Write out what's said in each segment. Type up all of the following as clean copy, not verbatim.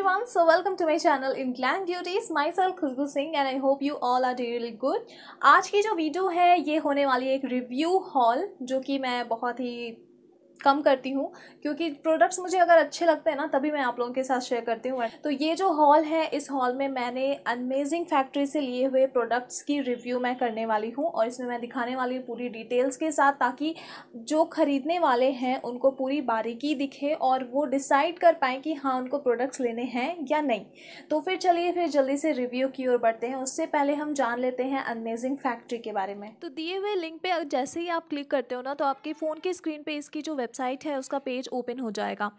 everyone, so welcome to my channel in Glam Beauties. Myself Khushboo Singh and I hope you all are doing really good. आज की जो video है ये होने वाली है एक रिव्यू हॉल, जो कि मैं बहुत ही कम करती हूँ क्योंकि प्रोडक्ट्स मुझे अगर अच्छे लगते हैं ना तभी मैं आप लोगों के साथ शेयर करती हूँ। तो ये जो हॉल है, इस हॉल में मैंने अमेजिंग फैक्ट्री से लिए हुए प्रोडक्ट्स की रिव्यू मैं करने वाली हूँ और इसमें मैं दिखाने वाली हूँ पूरी डिटेल्स के साथ, ताकि जो ख़रीदने वाले हैं उनको पूरी बारीकी दिखे और वो डिसाइड कर पाएँ कि हाँ उनको प्रोडक्ट्स लेने हैं या नहीं। तो फिर चलिए फिर जल्दी से रिव्यू की ओर बढ़ते हैं। उससे पहले हम जान लेते हैं अमेजिंग फैक्ट्री के बारे में। तो दिए हुए लिंक पे जैसे ही आप क्लिक करते हो ना, तो आपके फ़ोन के स्क्रीन पे इसकी जो वेबसाइट है उसका पेज ओपन हो जाएगा।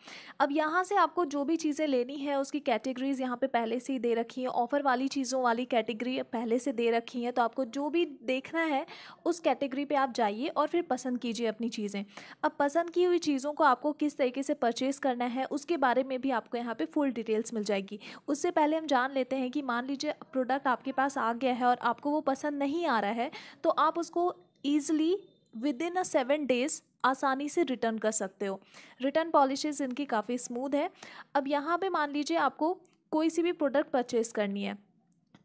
अब यहाँ से आपको जो भी चीज़ें लेनी है उसकी कैटेगरीज यहाँ पे पहले से ही दे रखी है। ऑफ़र वाली चीज़ों वाली कैटेगरी पहले से दे रखी है, तो आपको जो भी देखना है उस कैटेगरी पे आप जाइए और फिर पसंद कीजिए अपनी चीज़ें। अब पसंद की हुई चीज़ों को आपको किस तरीके से परचेज़ करना है उसके बारे में भी आपको यहाँ पे फुल डिटेल्स मिल जाएगी। उससे पहले हम जान लेते हैं कि मान लीजिए प्रोडक्ट आपके पास आ गया है और आपको वो पसंद नहीं आ रहा है, तो आप उसको ईज़िली विदिन अ 7 डेज़ आसानी से रिटर्न कर सकते हो। रिटर्न पॉलिसीज़ इनकी काफ़ी स्मूथ है। अब यहाँ पे मान लीजिए आपको कोई सी भी प्रोडक्ट परचेज़ करनी है,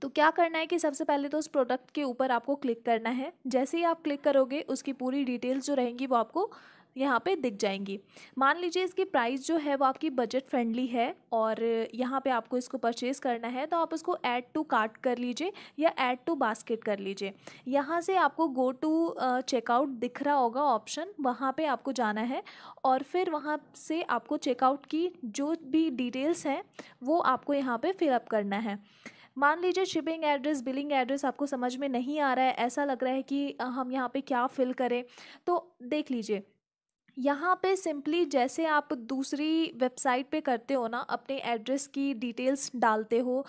तो क्या करना है कि सबसे पहले तो उस प्रोडक्ट के ऊपर आपको क्लिक करना है। जैसे ही आप क्लिक करोगे उसकी पूरी डिटेल्स जो रहेंगी वो आपको यहाँ पे दिख जाएंगी। मान लीजिए इसकी प्राइस जो है वो आपकी बजट फ्रेंडली है और यहाँ पे आपको इसको परचेज़ करना है, तो आप उसको ऐड टू कार्ट कर लीजिए या ऐड टू बास्केट कर लीजिए। यहाँ से आपको गो टू चेकआउट दिख रहा होगा ऑप्शन, वहाँ पे आपको जाना है और फिर वहाँ से आपको चेकआउट की जो भी डिटेल्स हैं वो आपको यहाँ पे फिलअप करना है। मान लीजिए शिपिंग एड्रेस, बिलिंग एड्रेस आपको समझ में नहीं आ रहा है, ऐसा लग रहा है कि हम यहाँ पे क्या फिल करें, तो देख लीजिए यहाँ पे सिंपली जैसे आप दूसरी वेबसाइट पे करते हो ना, अपने एड्रेस की डिटेल्स डालते हो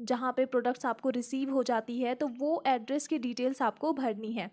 जहाँ पे प्रोडक्ट्स आपको रिसीव हो जाती है, तो वो एड्रेस की डिटेल्स आपको भरनी है।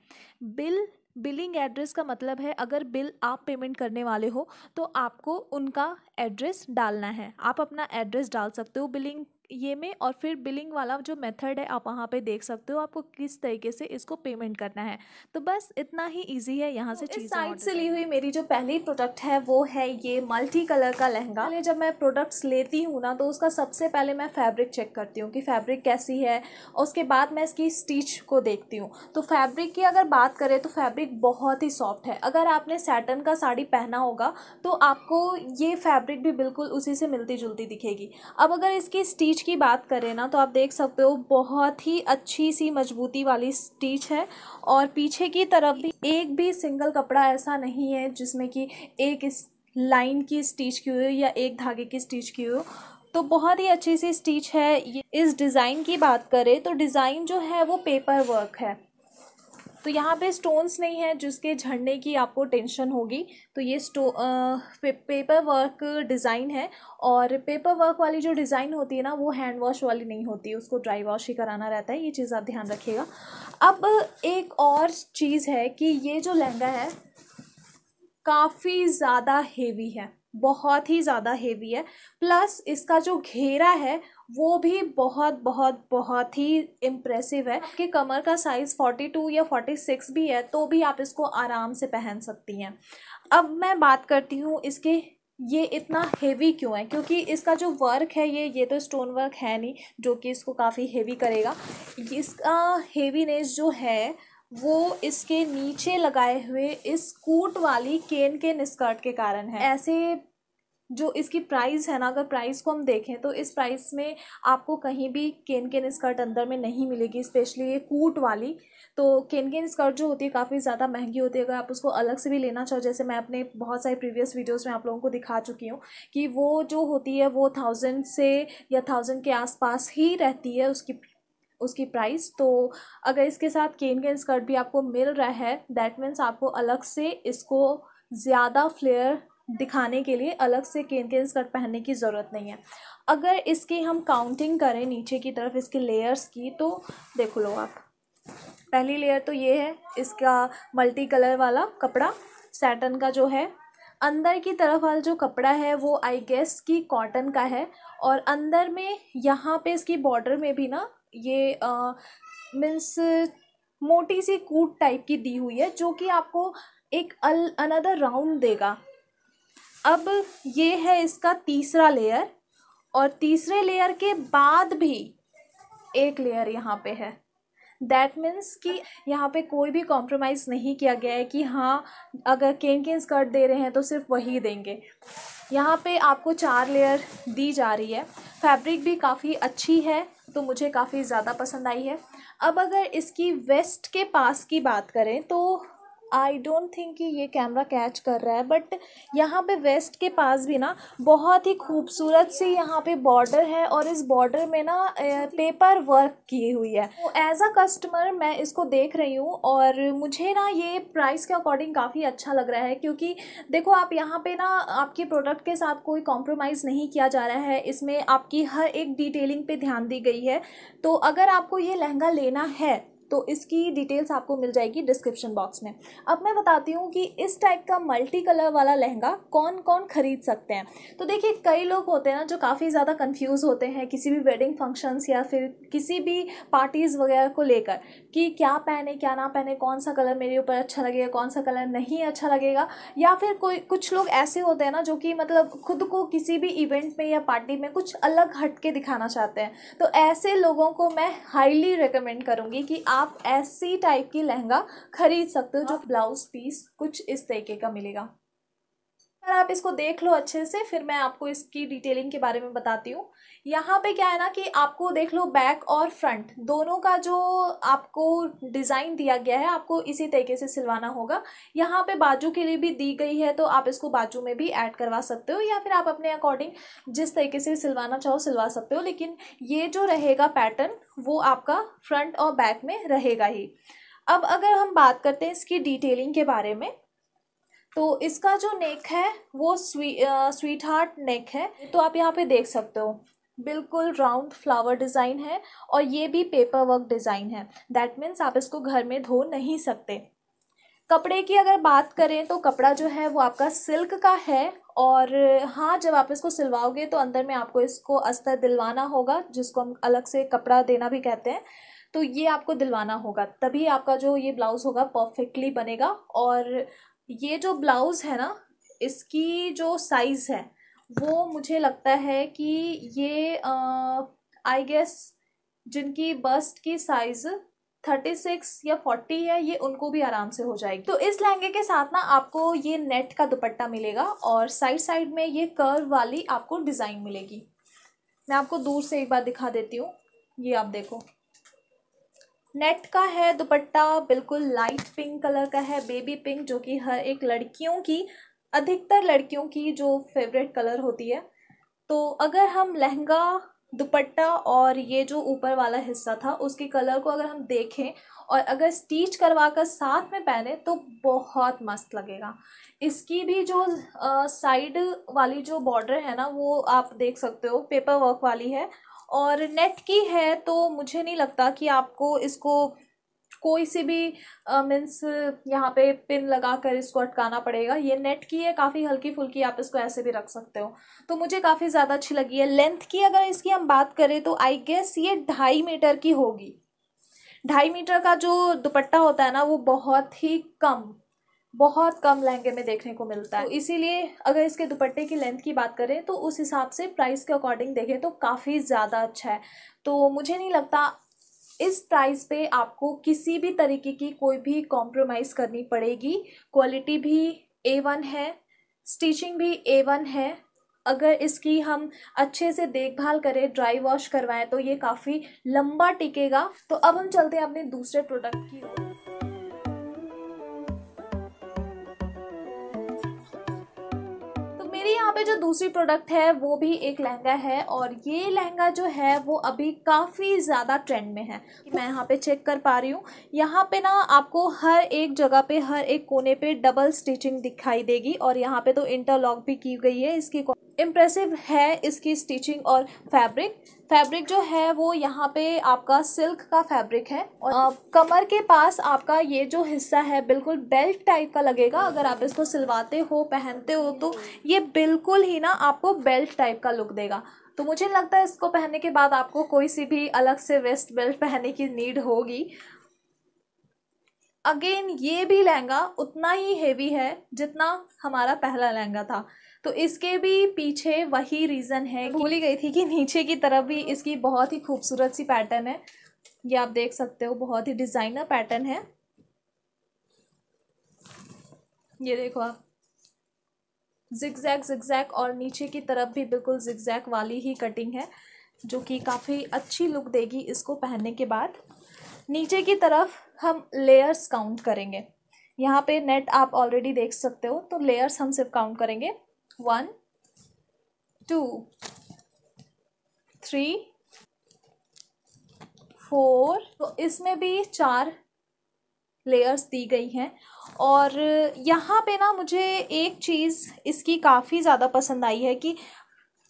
बिलिंग एड्रेस का मतलब है अगर बिल आप पेमेंट करने वाले हो तो आपको उनका एड्रेस डालना है। आप अपना एड्रेस डाल सकते हो बिलिंग ये में, और फिर बिलिंग वाला जो मेथड है आप वहाँ पे देख सकते हो आपको किस तरीके से इसको पेमेंट करना है। तो बस इतना ही इजी है यहाँ से चीज़। इस साइट से ली हुई मेरी जो पहली प्रोडक्ट है वो है ये मल्टी कलर का लहंगा। पहले जब मैं प्रोडक्ट्स लेती हूँ ना, तो उसका सबसे पहले मैं फैब्रिक चेक करती हूँ कि फैब्रिक कैसी है, और उसके बाद मैं इसकी स्टिच को देखती हूँ। तो फैब्रिक की अगर बात करें तो फैब्रिक बहुत ही सॉफ्ट है। अगर आपने सैटन का साड़ी पहना होगा तो आपको ये फैब्रिक भी बिल्कुल उसी से मिलती जुलती दिखेगी। अब अगर इसकी स्टिच की बात करें ना, तो आप देख सकते हो बहुत ही अच्छी सी मजबूती वाली स्टिच है, और पीछे की तरफ भी एक भी सिंगल कपड़ा ऐसा नहीं है जिसमें कि एक इस लाइन की स्टिच की हुई हो या एक धागे की स्टिच की हुई हो। तो बहुत ही अच्छी सी स्टिच है ये। इस डिज़ाइन की बात करें तो डिज़ाइन जो है वो पेपर वर्क है, तो यहाँ पे स्टोन्स नहीं है जिसके झड़ने की आपको टेंशन होगी। तो ये पेपर वर्क डिज़ाइन है, और पेपर वर्क वाली जो डिज़ाइन होती है ना वो हैंड वॉश वाली नहीं होती है, उसको ड्राई वॉश ही कराना रहता है। ये चीज़ आप ध्यान रखिएगा। अब एक और चीज़ है कि ये जो लहंगा है काफ़ी ज़्यादा हेवी है, बहुत ही ज़्यादा हेवी है। प्लस इसका जो घेरा है वो भी बहुत बहुत बहुत ही इम्प्रेसिव है। आपके कमर का साइज़ 42 या 46 भी है तो भी आप इसको आराम से पहन सकती हैं। अब मैं बात करती हूँ इसके ये इतना हेवी क्यों है, क्योंकि इसका जो वर्क है ये तो स्टोन वर्क है नहीं जो कि इसको काफ़ी हेवी करेगा। इसका हेवीनेस जो है वो इसके नीचे लगाए हुए इस कूट वाली केन के निस्कर्ट के कारण है। ऐसे जो इसकी प्राइस है ना, अगर प्राइस को हम देखें तो इस प्राइस में आपको कहीं भी केन केन स्कर्ट अंदर में नहीं मिलेगी, स्पेशली ये कूट वाली। तो केन केन स्कर्ट जो होती है काफ़ी ज़्यादा महंगी होती है। अगर आप उसको अलग से भी लेना चाहो, जैसे मैं अपने बहुत सारे प्रीवियस वीडियोस में आप लोगों को दिखा चुकी हूँ कि वो जो होती है वो 1000 से या 1000 के आसपास ही रहती है उसकी प्राइस। तो अगर इसके साथ केन केन स्कर्ट भी आपको मिल रहा है, दैट मीन्स आपको अलग से इसको ज़्यादा फ्लेयर दिखाने के लिए अलग से केन केन स्कर्ट पहनने की ज़रूरत नहीं है। अगर इसकी हम काउंटिंग करें नीचे की तरफ इसके लेयर्स की, तो देखो लो आप, पहली लेयर तो ये है इसका मल्टी कलर वाला कपड़ा सैटन का जो है। अंदर की तरफ वाला जो कपड़ा है वो आई गेस की कॉटन का है, और अंदर में यहाँ पे इसकी बॉर्डर में भी ना ये मीन्स मोटी सी कूट टाइप की दी हुई है जो कि आपको एक अनदर राउंड देगा। अब ये है इसका तीसरा लेयर, और तीसरे लेयर के बाद भी एक लेयर यहाँ पे है। दैट मीन्स कि यहाँ पे कोई भी कॉम्प्रोमाइज़ नहीं किया गया है कि हाँ अगर केन स्कर्ट दे रहे हैं तो सिर्फ वही देंगे। यहाँ पे आपको 4 लेयर दी जा रही है। फैब्रिक भी काफ़ी अच्छी है, तो मुझे काफ़ी ज़्यादा पसंद आई है। अब अगर इसकी वेस्ट के पास की बात करें तो आई डोंट थिंक कि ये कैमरा कैच कर रहा है, बट यहाँ पे वेस्ट के पास भी ना बहुत ही खूबसूरत सी यहाँ पे बॉर्डर है और इस बॉर्डर में ना पेपर वर्क की हुई है। तो एज अ कस्टमर मैं इसको देख रही हूँ और मुझे ना ये प्राइस के अकॉर्डिंग काफ़ी अच्छा लग रहा है, क्योंकि देखो आप यहाँ पे ना आपके प्रोडक्ट के साथ कोई कॉम्प्रोमाइज़ नहीं किया जा रहा है। इसमें आपकी हर एक डिटेलिंग पे ध्यान दी गई है। तो अगर आपको ये लहंगा लेना है तो इसकी डिटेल्स आपको मिल जाएगी डिस्क्रिप्शन बॉक्स में। अब मैं बताती हूँ कि इस टाइप का मल्टी कलर वाला लहंगा कौन कौन खरीद सकते हैं। तो देखिए कई लोग होते हैं ना जो काफ़ी ज़्यादा कंफ्यूज होते हैं किसी भी वेडिंग फंक्शंस या फिर किसी भी पार्टीज़ वगैरह को लेकर कि क्या पहने क्या ना पहने, कौन सा कलर मेरे ऊपर अच्छा लगेगा, कौन सा कलर नहीं अच्छा लगेगा। या फिर कुछ लोग ऐसे होते हैं ना जो कि मतलब खुद को किसी भी इवेंट में या पार्टी में कुछ अलग हट के दिखाना चाहते हैं। तो ऐसे लोगों को मैं हाईली रिकमेंड करूँगी कि आप ऐसी टाइप की लहंगा खरीद सकते हो जो ब्लाउज पीस कुछ इस तरीके का मिलेगा। अगर आप इसको देख लो अच्छे से, फिर मैं आपको इसकी डिटेलिंग के बारे में बताती हूँ। यहाँ पे क्या है ना कि आपको देख लो बैक और फ्रंट दोनों का जो आपको डिज़ाइन दिया गया है आपको इसी तरीके से सिलवाना होगा। यहाँ पे बाजू के लिए भी दी गई है, तो आप इसको बाजू में भी ऐड करवा सकते हो या फिर आप अपने अकॉर्डिंग जिस तरीके से सिलवाना चाहो सिलवा सकते हो। लेकिन ये जो रहेगा पैटर्न वो आपका फ्रंट और बैक में रहेगा ही। अब अगर हम बात करते हैं इसकी डिटेलिंग के बारे में, तो इसका जो नेक है वो स्वीट हार्ट नेक है। तो आप यहाँ पे देख सकते हो बिल्कुल राउंड फ्लावर डिज़ाइन है और ये भी पेपर वर्क डिज़ाइन है। दैट मीन्स आप इसको घर में धो नहीं सकते। कपड़े की अगर बात करें तो कपड़ा जो है वो आपका सिल्क का है। और हाँ जब आप इसको सिलवाओगे तो अंदर में आपको इसको अस्तर दिलवाना होगा, जिसको हम अलग से कपड़ा देना भी कहते हैं। तो ये आपको दिलवाना होगा, तभी आपका जो ये ब्लाउज़ होगा परफेक्टली बनेगा। और ये जो ब्लाउज़ है ना इसकी जो साइज़ है वो मुझे लगता है कि ये आई गेस जिनकी बस्ट की साइज़ 36 या 40 है ये उनको भी आराम से हो जाएगी। तो इस लहंगे के साथ ना आपको ये नेट का दुपट्टा मिलेगा और साइड साइड में ये कर्व वाली आपको डिज़ाइन मिलेगी। मैं आपको दूर से एक बार दिखा देती हूँ। ये आप देखो नेट का है दुपट्टा, बिल्कुल लाइट पिंक कलर का है, बेबी पिंक, जो कि हर एक लड़कियों की, अधिकतर लड़कियों की जो फेवरेट कलर होती है। तो अगर हम लहंगा दुपट्टा और ये जो ऊपर वाला हिस्सा था उसके कलर को अगर हम देखें और अगर स्टिच करवा कर साथ में पहने तो बहुत मस्त लगेगा। इसकी भी जो साइड वाली जो बॉर्डर है ना वो आप देख सकते हो पेपर वर्क वाली है और नेट की है। तो मुझे नहीं लगता कि आपको इसको कोई सी भी मीन्स यहाँ पे पिन लगा कर इसको अटकाना पड़ेगा। ये नेट की है, काफ़ी हल्की फुल्की, आप इसको ऐसे भी रख सकते हो। तो मुझे काफ़ी ज़्यादा अच्छी लगी है। लेंथ की अगर इसकी हम बात करें तो आई गेस ये 2.5 मीटर की होगी। 2.5 मीटर का जो दुपट्टा होता है ना वो बहुत कम लहंगे में देखने को मिलता है। तो इसीलिए अगर इसके दुपट्टे की लेंथ की बात करें तो उस हिसाब से प्राइस के अकॉर्डिंग देखें तो काफ़ी ज़्यादा अच्छा है। तो मुझे नहीं लगता इस प्राइस पे आपको किसी भी तरीके की कोई भी कॉम्प्रोमाइज़ करनी पड़ेगी। क्वालिटी भी A1 है, स्टिचिंग भी A1 है। अगर इसकी हम अच्छे से देखभाल करें, ड्राई वॉश करवाएं तो ये काफ़ी लंबा टिकेगा। तो अब हम चलते हैं अपने दूसरे प्रोडक्ट की ओर। मेरी यहाँ पे जो दूसरी प्रोडक्ट है वो भी एक लहंगा है और ये लहंगा जो है वो अभी काफ़ी ज़्यादा ट्रेंड में है। मैं यहाँ पे चेक कर पा रही हूँ, यहाँ पे ना आपको हर एक जगह पे हर एक कोने पे डबल स्टिचिंग दिखाई देगी और यहाँ पे तो इंटरलॉक भी की गई है। इसकी इम्प्रेसिव है इसकी स्टिचिंग और फैब्रिक जो है वो यहाँ पे आपका सिल्क का फैब्रिक है और कमर के पास आपका ये जो हिस्सा है बिल्कुल बेल्ट टाइप का लगेगा। अगर आप इसको सिलवाते हो पहनते हो तो ये बिल्कुल ही ना आपको बेल्ट टाइप का लुक देगा। तो मुझे लगता है इसको पहनने के बाद आपको कोई सी भी अलग से वेस्ट बेल्ट पहनने की नीड होगी। अगेन ये भी लहंगा उतना ही हेवी है जितना हमारा पहला लहंगा था, तो इसके भी पीछे वही रीज़न है। भूल ही गई थी कि नीचे की तरफ भी इसकी बहुत ही खूबसूरत सी पैटर्न है। ये आप देख सकते हो, बहुत ही डिज़ाइनर पैटर्न है। ये देखो आप, जिगजैग जिगजैग, और नीचे की तरफ भी बिल्कुल जिगजैग वाली ही कटिंग है, जो कि काफ़ी अच्छी लुक देगी इसको पहनने के बाद। नीचे की तरफ हम लेयर्स काउंट करेंगे। यहाँ पे नेट आप ऑलरेडी देख सकते हो, तो लेयर्स हम सिर्फ काउंट करेंगे 1 2 3 4। तो इसमें भी 4 लेयर्स दी गई हैं। और यहाँ पे ना मुझे एक चीज़ इसकी काफ़ी ज़्यादा पसंद आई है कि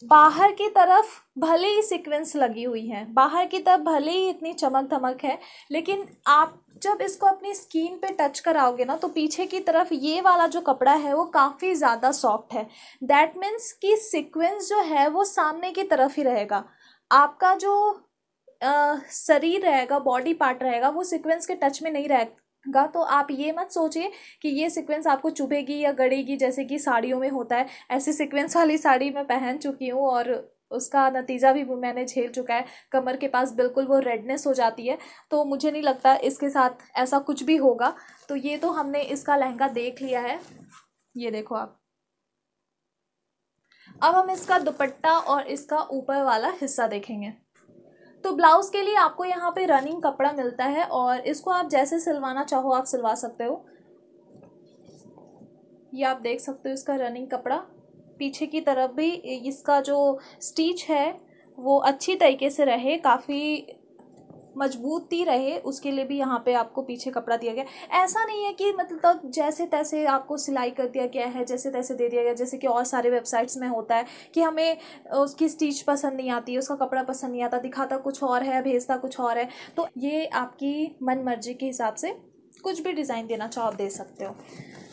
बाहर की तरफ भले ही सीक्वेंस लगी हुई है, बाहर की तरफ भले ही इतनी चमक धमक है, लेकिन आप जब इसको अपनी स्किन पे टच कराओगे ना, तो पीछे की तरफ ये वाला जो कपड़ा है वो काफ़ी ज़्यादा सॉफ्ट है। दैट मीन्स कि सीक्वेंस जो है वो सामने की तरफ ही रहेगा। आपका जो शरीर रहेगा, बॉडी पार्ट रहेगा, वो सीक्वेंस के टच में नहीं रहेगा। तो आप ये मत सोचिए कि ये सीक्वेंस आपको चुभेगी या गड़ेगी, जैसे कि साड़ियों में होता है। ऐसी सीक्वेंस वाली साड़ी मैं पहन चुकी हूँ और उसका नतीजा भी मैंने झेल चुका है। कमर के पास बिल्कुल वो रेडनेस हो जाती है। तो मुझे नहीं लगता इसके साथ ऐसा कुछ भी होगा। तो ये तो हमने इसका लहंगा देख लिया है। ये देखो आप, अब हम इसका दुपट्टा और इसका ऊपर वाला हिस्सा देखेंगे। तो ब्लाउज़ के लिए आपको यहाँ पे रनिंग कपड़ा मिलता है और इसको आप जैसे सिलवाना चाहो आप सिलवा सकते हो। ये आप देख सकते हो इसका रनिंग कपड़ा। पीछे की तरफ भी इसका जो स्टिच है वो अच्छी तरीके से रहे, काफ़ी मजबूती रहे, उसके लिए भी यहाँ पे आपको पीछे कपड़ा दिया गया। ऐसा नहीं है कि मतलब जैसे तैसे आपको सिलाई कर दिया गया है, जैसे तैसे दे दिया गया, जैसे कि और सारे वेबसाइट्स में होता है कि हमें उसकी स्टिच पसंद नहीं आती, उसका कपड़ा पसंद नहीं आता, दिखाता कुछ और है, भेजता कुछ और है। तो ये आपकी मन मर्जी के हिसाब से कुछ भी डिज़ाइन देना चाहो आप दे सकते हो।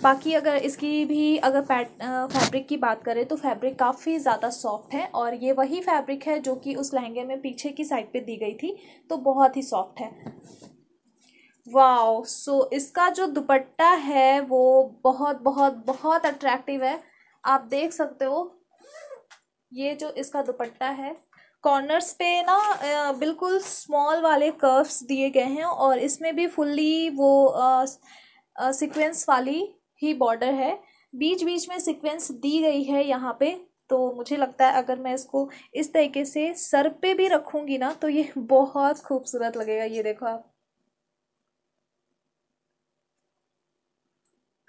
बाकी अगर इसकी भी अगर फैब्रिक की बात करें तो फैब्रिक काफ़ी ज़्यादा सॉफ्ट है और ये वही फैब्रिक है जो कि उस लहंगे में पीछे की साइड पे दी गई थी, तो बहुत ही सॉफ्ट है। वाओ, सो इसका जो दुपट्टा है वो बहुत बहुत बहुत अट्रैक्टिव है। आप देख सकते हो, ये जो इसका दुपट्टा है, कॉर्नर्स पे ना बिल्कुल स्मॉल वाले कर्व्स दिए गए हैं और इसमें भी फुल्ली वो सीक्वेंस वाली ही बॉर्डर है। बीच बीच में सीक्वेंस दी गई है यहाँ पे। तो मुझे लगता है अगर मैं इसको इस तरीके से सर पे भी रखूँगी ना तो ये बहुत खूबसूरत लगेगा। ये देखो आप,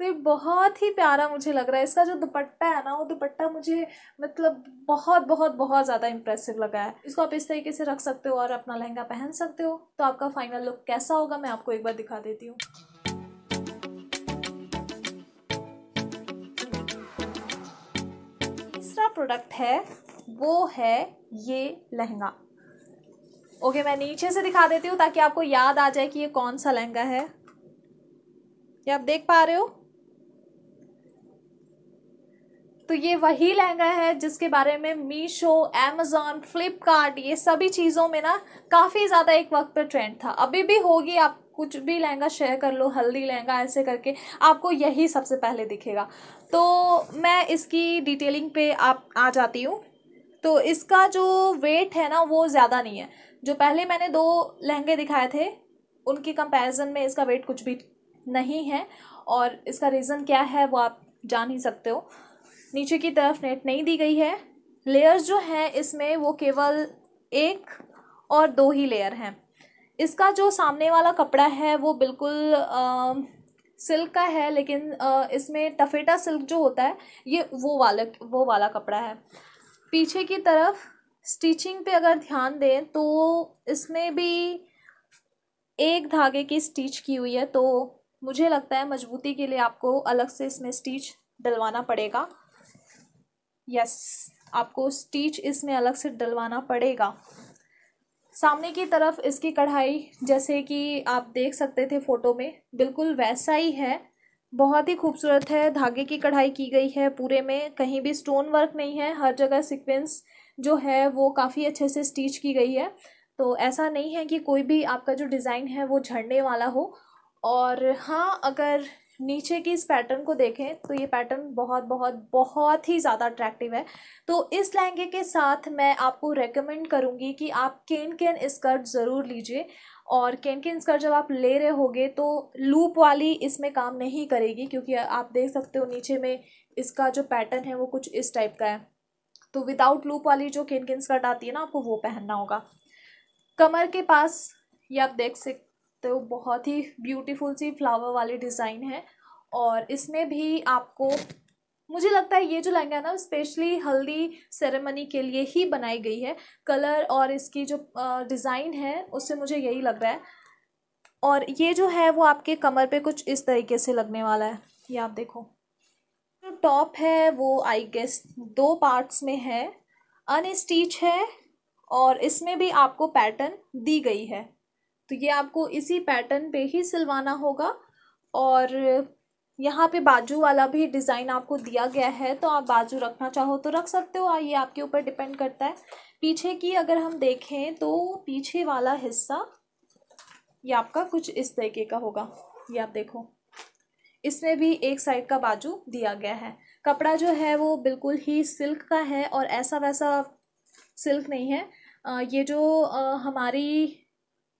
तो ये बहुत ही प्यारा मुझे लग रहा है। इसका जो दुपट्टा है ना, वो दुपट्टा मुझे मतलब बहुत बहुत बहुत ज़्यादा इम्प्रेसिव लगा है। इसको आप इस तरीके से रख सकते हो और अपना लहंगा पहन सकते हो। तो आपका फाइनल लुक कैसा होगा मैं आपको एक बार दिखा देती हूँ। तीसरा प्रोडक्ट है वो है ये लहंगा। ओके, मैं नीचे से दिखा देती हूँ ताकि आपको याद आ जाए कि ये कौन सा लहंगा है। ये आप देख पा रहे हो, तो ये वही लहंगा है जिसके बारे में मीशो, अमेज़ॉन, फ्लिपकार्ट, ये सभी चीज़ों में ना काफ़ी ज़्यादा एक वक्त पर ट्रेंड था। अभी भी होगी, आप कुछ भी लहंगा शेयर कर लो, हल्दी लहंगा ऐसे करके आपको यही सबसे पहले दिखेगा। तो मैं इसकी डिटेलिंग पे आप आ जाती हूँ। तो इसका जो वेट है ना वो ज़्यादा नहीं है। जो पहले मैंने 2 लहंगे दिखाए थे उनके कंपैरिजन में इसका वेट कुछ भी नहीं है। और इसका रीज़न क्या है वो आप जान ही सकते हो। नीचे की तरफ नेट नहीं दी गई है। लेयर्स जो हैं इसमें वो केवल 1 और 2 ही लेयर हैं। इसका जो सामने वाला कपड़ा है वो बिल्कुल सिल्क का है, लेकिन इसमें टफेटा सिल्क जो होता है ये वो वाला कपड़ा है। पीछे की तरफ स्टिचिंग पे अगर ध्यान दें तो इसमें भी एक धागे की स्टिच की हुई है, तो मुझे लगता है मजबूती के लिए आपको अलग से इसमें स्टिच डलवाना पड़ेगा। यस, आपको स्टिच इसमें अलग से डलवाना पड़ेगा। सामने की तरफ इसकी कढ़ाई जैसे कि आप देख सकते थे फ़ोटो में, बिल्कुल वैसा ही है। बहुत ही खूबसूरत है, धागे की कढ़ाई की गई है पूरे में, कहीं भी स्टोन वर्क नहीं है। हर जगह सीक्वेंस जो है वो काफ़ी अच्छे से स्टिच की गई है। तो ऐसा नहीं है कि कोई भी आपका जो डिज़ाइन है वो झड़ने वाला हो। और हाँ, अगर नीचे की इस पैटर्न को देखें तो ये पैटर्न बहुत बहुत बहुत ही ज़्यादा अट्रैक्टिव है। तो इस लहंगे के साथ मैं आपको रेकमेंड करूँगी कि आप केन केन स्कर्ट ज़रूर लीजिए। और केन केन स्कर्ट जब आप ले रहे होगे तो लूप वाली इसमें काम नहीं करेगी, क्योंकि आप देख सकते हो नीचे में इसका जो पैटर्न है वो कुछ इस टाइप का है। तो विदाउट लूप वाली जो केन केन स्कर्ट आती है ना, आपको वो पहनना होगा। कमर के पास ये आप देख सकते हो बहुत ही ब्यूटीफुल सी फ्लावर वाली डिज़ाइन है। और इसमें भी आपको, मुझे लगता है ये जो लहंगा है ना स्पेशली हल्दी सेरेमनी के लिए ही बनाई गई है। कलर और इसकी जो डिज़ाइन है उससे मुझे यही लग रहा है। और ये जो है वो आपके कमर पे कुछ इस तरीके से लगने वाला है। ये आप देखो, जो टॉप है वो आई गेस 2 पार्ट्स में है, अनस्टिच है। और इसमें भी आपको पैटर्न दी गई है, तो ये आपको इसी पैटर्न पे ही सिलवाना होगा। और यहाँ पे बाजू वाला भी डिज़ाइन आपको दिया गया है, तो आप बाजू रखना चाहो तो रख सकते हो, ये आपके ऊपर डिपेंड करता है। पीछे की अगर हम देखें तो पीछे वाला हिस्सा ये आपका कुछ इस तरीके का होगा। ये आप देखो, इसमें भी एक साइड का बाजू दिया गया है। कपड़ा जो है वो बिल्कुल ही सिल्क का है, और ऐसा वैसा सिल्क नहीं है। ये जो हमारी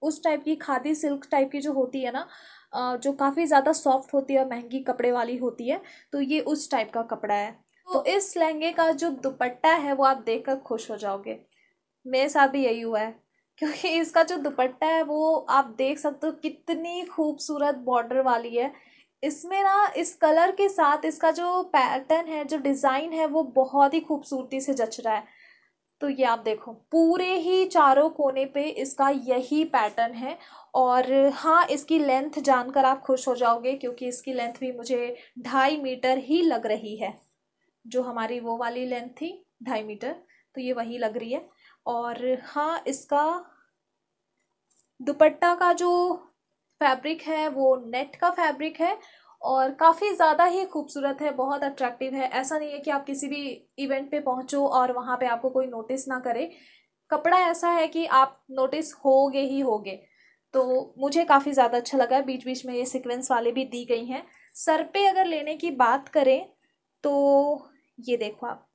उस टाइप की खादी सिल्क टाइप की जो होती है ना, जो काफ़ी ज़्यादा सॉफ्ट होती है और महंगी कपड़े वाली होती है, तो ये उस टाइप का कपड़ा है। तो इस लहंगे का जो दुपट्टा है वो आप देखकर खुश हो जाओगे। मेरे साथ भी यही हुआ है, क्योंकि इसका जो दुपट्टा है वो आप देख सकते हो कितनी खूबसूरत बॉर्डर वाली है। इसमें ना इस कलर के साथ इसका जो पैटर्न है, जो डिज़ाइन है, वो बहुत ही खूबसूरती से जच रहा है। तो ये आप देखो, पूरे ही चारों कोने पे इसका यही पैटर्न है। और हाँ, इसकी लेंथ जानकर आप खुश हो जाओगे, क्योंकि इसकी लेंथ भी मुझे 2.5 मीटर ही लग रही है। जो हमारी वो वाली लेंथ थी 2.5 मीटर, तो ये वही लग रही है। और हाँ, इसका दुपट्टा का जो फैब्रिक है वो नेट का फैब्रिक है, और काफ़ी ज़्यादा ही खूबसूरत है, बहुत अट्रैक्टिव है। ऐसा नहीं है कि आप किसी भी इवेंट पे पहुंचो और वहाँ पे आपको कोई नोटिस ना करे। कपड़ा ऐसा है कि आप नोटिस होगे ही होगे। तो मुझे काफ़ी ज़्यादा अच्छा लगा है। बीच बीच में ये सीक्वेंस वाले भी दी गई हैं। सर पे अगर लेने की बात करें तो ये देखो आप,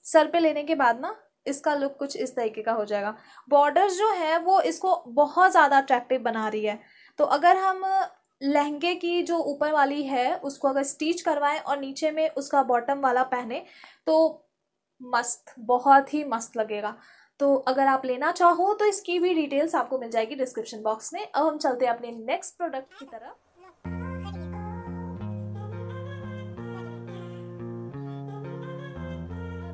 सर पे लेने के बाद ना इसका लुक कुछ इस तरीके का हो जाएगा। बॉर्डर्स जो है वो इसको बहुत ज़्यादा अट्रैक्टिव बना रही है। तो अगर हम लहंगे की जो ऊपर वाली है उसको अगर स्टिच करवाएं और नीचे में उसका बॉटम वाला पहने तो मस्त, बहुत ही मस्त लगेगा। तो अगर आप लेना चाहो तो इसकी भी डिटेल्स आपको मिल जाएगी डिस्क्रिप्शन बॉक्स में। अब हम चलते हैं अपने नेक्स्ट प्रोडक्ट की तरफ।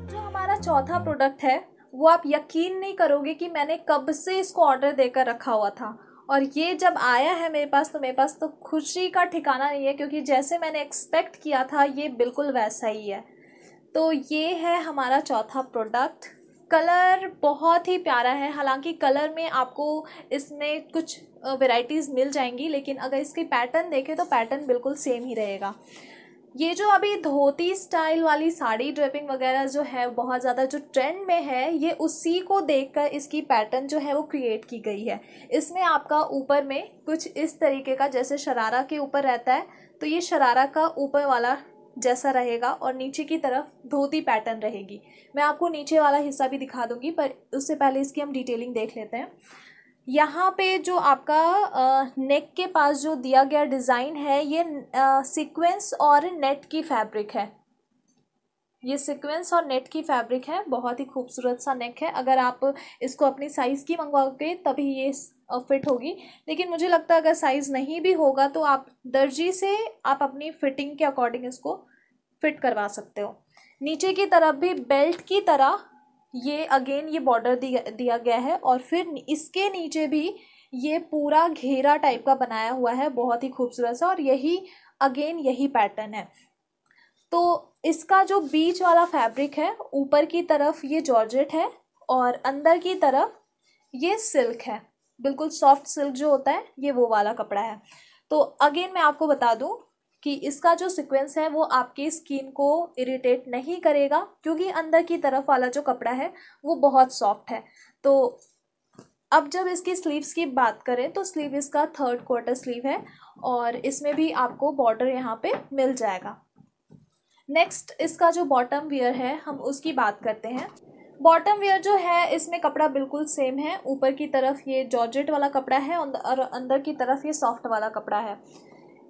जो हमारा चौथा प्रोडक्ट है वो आप यकीन नहीं करोगे कि मैंने कब से इसको ऑर्डर देकर रखा हुआ था, और ये जब आया है मेरे पास तो खुशी का ठिकाना नहीं है, क्योंकि जैसे मैंने एक्सपेक्ट किया था ये बिल्कुल वैसा ही है। तो ये है हमारा चौथा प्रोडक्ट। कलर बहुत ही प्यारा है, हालांकि कलर में आपको इसमें कुछ वेराइटीज़ मिल जाएंगी, लेकिन अगर इसकी पैटर्न देखें तो पैटर्न बिल्कुल सेम ही रहेगा। ये जो अभी धोती स्टाइल वाली साड़ी ड्रेपिंग वगैरह जो है बहुत ज़्यादा जो ट्रेंड में है, ये उसी को देखकर इसकी पैटर्न जो है वो क्रिएट की गई है। इसमें आपका ऊपर में कुछ इस तरीके का, जैसे शरारा के ऊपर रहता है, तो ये शरारा का ऊपर वाला जैसा रहेगा, और नीचे की तरफ धोती पैटर्न रहेगी। मैं आपको नीचे वाला हिस्सा भी दिखा दूंगी, पर उससे पहले इसकी हम डिटेलिंग देख लेते हैं। यहाँ पे जो आपका नेक के पास जो दिया गया डिज़ाइन है, ये सीक्वेंस और नेट की फैब्रिक है। ये सीक्वेंस और नेट की फैब्रिक है, बहुत ही खूबसूरत सा नेक है। अगर आप इसको अपनी साइज़ की मंगवाओगे तभी ये फिट होगी, लेकिन मुझे लगता है अगर साइज़ नहीं भी होगा तो आप दर्जी से आप अपनी फिटिंग के अकॉर्डिंग इसको फिट करवा सकते हो। नीचे की तरफ भी बेल्ट की तरह ये अगेन ये बॉर्डर दिया गया है, और फिर इसके नीचे भी ये पूरा घेरा टाइप का बनाया हुआ है, बहुत ही खूबसूरत सा, और यही अगेन यही पैटर्न है। तो इसका जो बीच वाला फैब्रिक है, ऊपर की तरफ ये जॉर्जेट है और अंदर की तरफ ये सिल्क है, बिल्कुल सॉफ्ट सिल्क जो होता है ये वो वाला कपड़ा है। तो अगेन मैं आपको बता दूं कि इसका जो सीक्वेंस है वो आपकी स्किन को इरिटेट नहीं करेगा, क्योंकि अंदर की तरफ वाला जो कपड़ा है वो बहुत सॉफ्ट है। तो अब जब इसकी स्लीव्स की बात करें तो स्लीव इसका 3rd क्वार्टर स्लीव है और इसमें भी आपको बॉर्डर यहाँ पे मिल जाएगा। नेक्स्ट इसका जो बॉटम वियर है हम उसकी बात करते हैं। बॉटम वियर जो है इसमें कपड़ा बिल्कुल सेम है। ऊपर की तरफ ये जॉर्जेट वाला कपड़ा है और अंदर की तरफ ये सॉफ्ट वाला कपड़ा है।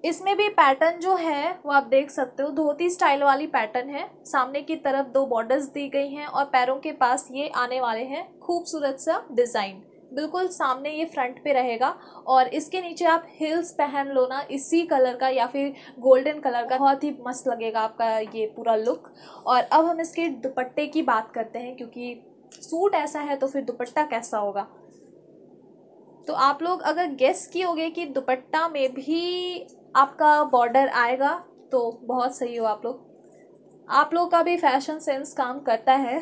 इसमें भी पैटर्न जो है वो आप देख सकते हो, धोती स्टाइल वाली पैटर्न है। सामने की तरफ 2 बॉर्डर्स दी गई हैं और पैरों के पास ये आने वाले हैं खूबसूरत सा डिज़ाइन, बिल्कुल सामने ये फ्रंट पे रहेगा। और इसके नीचे आप हिल्स पहन लो ना इसी कलर का या फिर गोल्डन कलर का, बहुत ही मस्त लगेगा आपका ये पूरा लुक। और अब हम इसके दुपट्टे की बात करते हैं, क्योंकि सूट ऐसा है तो फिर दुपट्टा कैसा होगा। तो आप लोग अगर गेस कियोगे कि दुपट्टा में भी आपका बॉर्डर आएगा तो बहुत सही हो आप लोग का भी फैशन सेंस काम करता है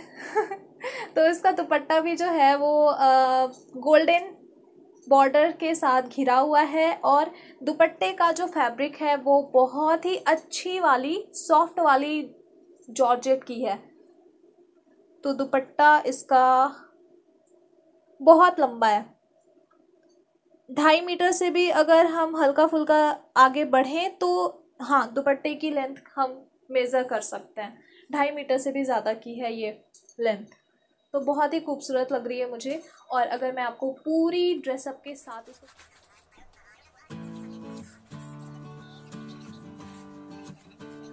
तो इसका दुपट्टा भी जो है वो गोल्डन बॉर्डर के साथ घिरा हुआ है और दुपट्टे का जो फैब्रिक है वो बहुत ही अच्छी वाली सॉफ्ट वाली जॉर्जेट की है। तो दुपट्टा इसका बहुत लंबा है, 2.5 मीटर से भी अगर हम हल्का फुल्का आगे बढ़ें तो हाँ दुपट्टे की लेंथ हम मेज़र कर सकते हैं। 2.5 मीटर से भी ज़्यादा की है ये लेंथ। तो बहुत ही खूबसूरत लग रही है मुझे। और अगर मैं आपको पूरी ड्रेसअप के साथ इसको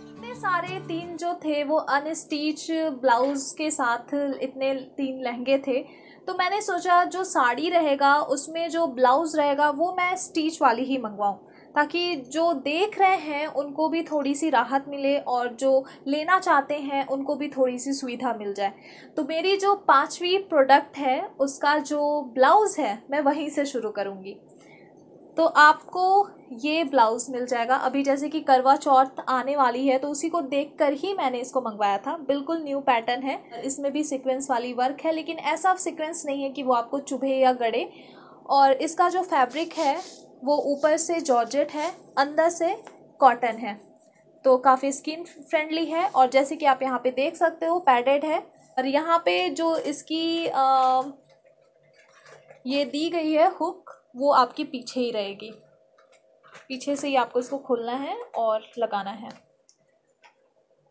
इतने सारे 3 जो थे वो अनस्टिच ब्लाउज के साथ इतने 3 लहंगे थे, तो मैंने सोचा जो साड़ी रहेगा उसमें जो ब्लाउज़ रहेगा वो मैं स्टिच वाली ही मंगवाऊँ, ताकि जो देख रहे हैं उनको भी थोड़ी सी राहत मिले और जो लेना चाहते हैं उनको भी थोड़ी सी सुविधा मिल जाए। तो मेरी जो 5वीं प्रोडक्ट है उसका जो ब्लाउज़ है मैं वहीं से शुरू करूँगी। तो आपको ये ब्लाउज़ मिल जाएगा। अभी जैसे कि करवा चौथ आने वाली है तो उसी को देखकर ही मैंने इसको मंगवाया था। बिल्कुल न्यू पैटर्न है, इसमें भी सीक्वेंस वाली वर्क है, लेकिन ऐसा सीक्वेंस नहीं है कि वो आपको चुभे या गड़े। और इसका जो फैब्रिक है वो ऊपर से जॉर्जेट है, अंदर से कॉटन है, तो काफ़ी स्किन फ्रेंडली है। और जैसे कि आप यहाँ पे देख सकते हो पैडेड है। और यहाँ पे जो इसकी ये दी गई है हुक वो आपके पीछे ही रहेगी, पीछे से ही आपको इसको खोलना है और लगाना है।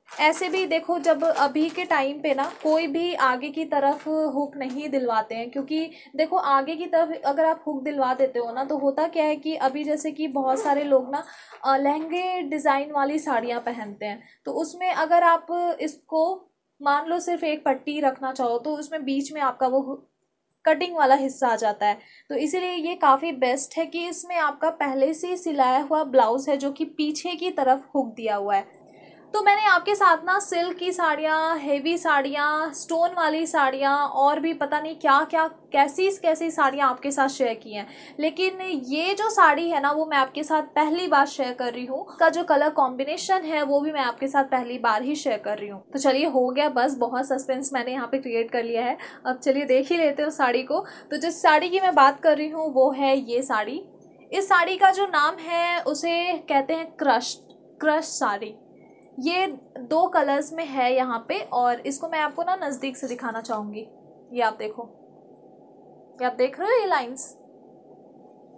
ऐसे भी देखो जब अभी के टाइम पे ना कोई भी आगे की तरफ हुक नहीं दिलवाते हैं, क्योंकि देखो आगे की तरफ अगर आप हुक दिलवा देते हो ना तो होता क्या है कि अभी जैसे कि बहुत सारे लोग ना लहंगे डिज़ाइन वाली साड़ियाँ पहनते हैं, तो उसमें अगर आप इसको मान लो सिर्फ एक पट्टी रखना चाहो तो उसमें बीच में आपका वो कटिंग वाला हिस्सा आ जाता है। तो इसीलिए ये काफ़ी बेस्ट है कि इसमें आपका पहले से सिलाया हुआ ब्लाउज़ है जो कि पीछे की तरफ हुक दिया हुआ है। तो मैंने आपके साथ ना सिल्क की साड़ियाँ, हेवी साड़ियाँ, स्टोन वाली साड़ियाँ और भी पता नहीं क्या क्या कैसी कैसी साड़ियाँ आपके साथ शेयर की हैं, लेकिन ये जो साड़ी है ना वो मैं आपके साथ पहली बार शेयर कर रही हूँ। का जो कलर कॉम्बिनेशन है वो भी मैं आपके साथ पहली बार ही शेयर कर रही हूँ। तो चलिए हो गया बस, बहुत सस्पेंस मैंने यहाँ पे क्रिएट कर लिया है। अब चलिए देख ही लेते हो साड़ी को। तो जिस साड़ी की मैं बात कर रही हूँ वो है ये साड़ी। इस साड़ी का जो नाम है उसे कहते हैं क्रश साड़ी। ये 2 कलर्स में है यहाँ पे और इसको मैं आपको ना नज़दीक से दिखाना चाहूँगी। ये आप देखो, ये आप देख रहे हो ये लाइंस,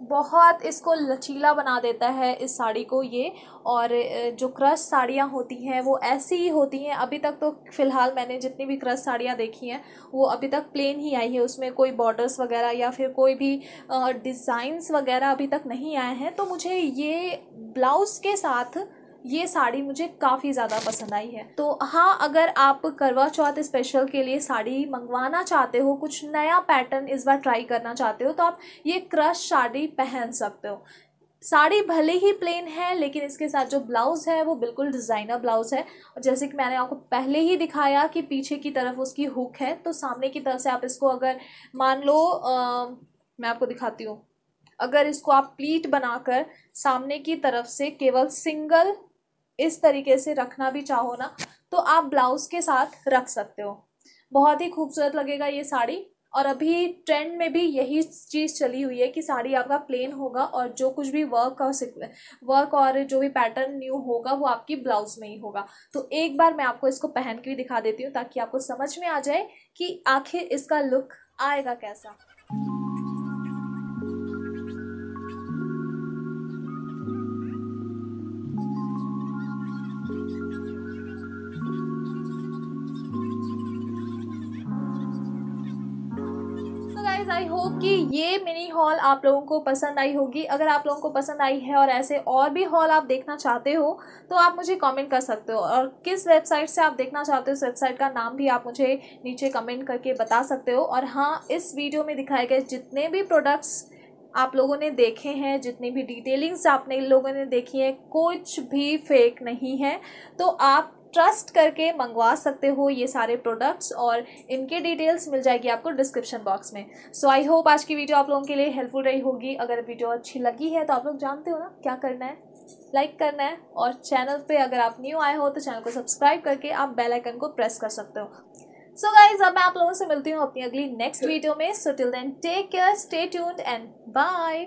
बहुत इसको लचीला बना देता है इस साड़ी को ये। और जो क्रश साड़ियाँ होती हैं वो ऐसी ही होती हैं। अभी तक तो फ़िलहाल मैंने जितनी भी क्रश साड़ियाँ देखी हैं वो अभी तक प्लेन ही आई है, उसमें कोई बॉर्डर्स वगैरह या फिर कोई भी डिज़ाइंस वगैरह अभी तक नहीं आए हैं। तो मुझे ये ब्लाउज़ के साथ ये साड़ी मुझे काफ़ी ज़्यादा पसंद आई है। तो हाँ, अगर आप करवा चौथ स्पेशल के लिए साड़ी मंगवाना चाहते हो, कुछ नया पैटर्न इस बार ट्राई करना चाहते हो, तो आप ये क्रश साड़ी पहन सकते हो। साड़ी भले ही प्लेन है लेकिन इसके साथ जो ब्लाउज़ है वो बिल्कुल डिज़ाइनर ब्लाउज़ है। और जैसे कि मैंने आपको पहले ही दिखाया कि पीछे की तरफ उसकी हुक है, तो सामने की तरफ से आप इसको अगर मान लो मैं आपको दिखाती हूँ, अगर इसको आप प्लीट बनाकर सामने की तरफ से केवल सिंगल इस तरीके से रखना भी चाहो ना तो आप ब्लाउज़ के साथ रख सकते हो। बहुत ही खूबसूरत लगेगा ये साड़ी। और अभी ट्रेंड में भी यही चीज़ चली हुई है कि साड़ी आपका प्लेन होगा और जो कुछ भी वर्क और जो भी पैटर्न न्यू होगा वो आपकी ब्लाउज़ में ही होगा। तो एक बार मैं आपको इसको पहन के भी दिखा देती हूँ ताकि आपको समझ में आ जाए कि आखिर इसका लुक आएगा कैसा। गाइज आई होप कि ये मिनी हॉल आप लोगों को पसंद आई होगी। अगर आप लोगों को पसंद आई है और ऐसे और भी हॉल आप देखना चाहते हो तो आप मुझे कमेंट कर सकते हो, और किस वेबसाइट से आप देखना चाहते हो उस वेबसाइट का नाम भी आप मुझे नीचे कमेंट करके बता सकते हो। और हाँ, इस वीडियो में दिखाए गए जितने भी प्रोडक्ट्स आप लोगों ने देखे हैं, जितनी भी डिटेलिंग्स आपने लोगों ने देखी है, कुछ भी फेक नहीं है। तो आप ट्रस्ट करके मंगवा सकते हो ये सारे प्रोडक्ट्स, और इनके डिटेल्स मिल जाएगी आपको डिस्क्रिप्शन बॉक्स में। सो आई होप आज की वीडियो आप लोगों के लिए हेल्पफुल रही होगी। अगर वीडियो अच्छी लगी है तो आप लोग जानते हो ना क्या करना है, लाइक करना है, और चैनल पे अगर आप न्यू आए हो तो चैनल को सब्सक्राइब करके आप बेल आइकन को प्रेस कर सकते हो। सो गाइज, अब मैं आप लोगों से मिलती हूँ अपनी अगली नेक्स्ट वीडियो में। So till then take care, stay tuned and bye.